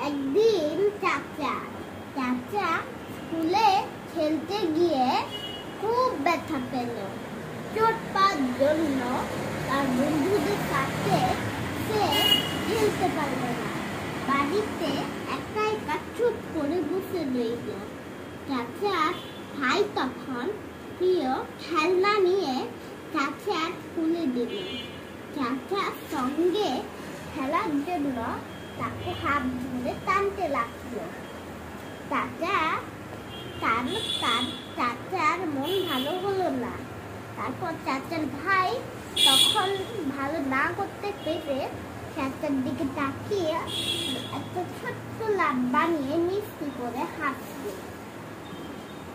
একদিন চাচা স্কুলে খেলতে গিয়ে খুব ব্যথা পেল। চোট পাওয়ার জন্য তার বন্ধুদের সাথে সে খেলতে পারল না। বাড়িতে একা একা চুপ করে বসে রইল। চাচার ভাই তখন প্রিয় খেলনা নিয়ে চাচার কোলে দিল। চাচার সঙ্গে খেলার জন্য তাকে হাত ধরে টানতে লাগলো। চাচার মন ভালো হলো না। তারপর চাচার ভাই তখন ভালো না করতে পেরে চাচার দিকে তাকিয়ে একটা ছোট্ট লাভ বানিয়ে মিষ্টি করে হাসলো।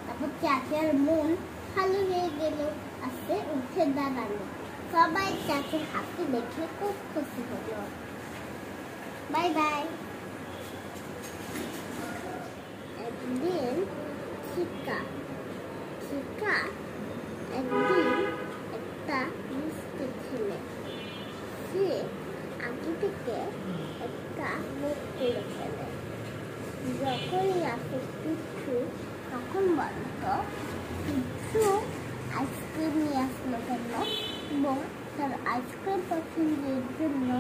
তারপর চাচার মন ভালো হয়ে গেল, আস্তে উঠে দাঁড়ালো। সবাই চাচার হাসি দেখে খুব খুশি হলো। Bye bye. একদিন চিকা একদিন একটা মিষ্টি ছেলে, সে আগে থেকে একটা মুখ করে ফেলে। যখনই আসে পিচ্ছু তখন বলতো, পিচ্ছু আইসক্রিম নিয়ে আসলো কেন? এবং তার আইসক্রিম পছন্দের জন্য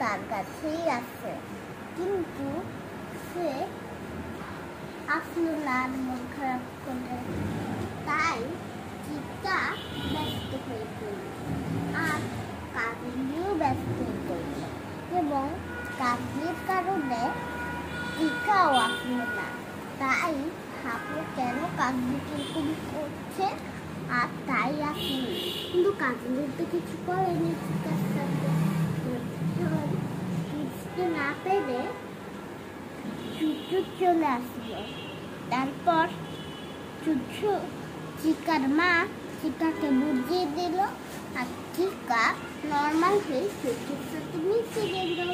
তার কাছেই আছে, কিন্তু সে আসলো না মন খারাপ করে। তাই চিকা ব্যস্ত হয়ে পড়ল আর কাজলিও ব্যস্ত হয়ে পড়ল, এবং কাজলির কারণে চিকাও আসলো না। তাই ভাবলো কেন কাজলি কিরকম করছে, আর তাই আসলো। কিন্তু কাজলির তো কিছু করেনি চিকার সাথে। বুঝতে না পেরে চুচু চলে আসলো। তারপর চুচু চিকার মা চিকাকে বুঝিয়ে দিল, আর চিকা নর্মাল হয়ে চুচুর সাথে মিশে গেল।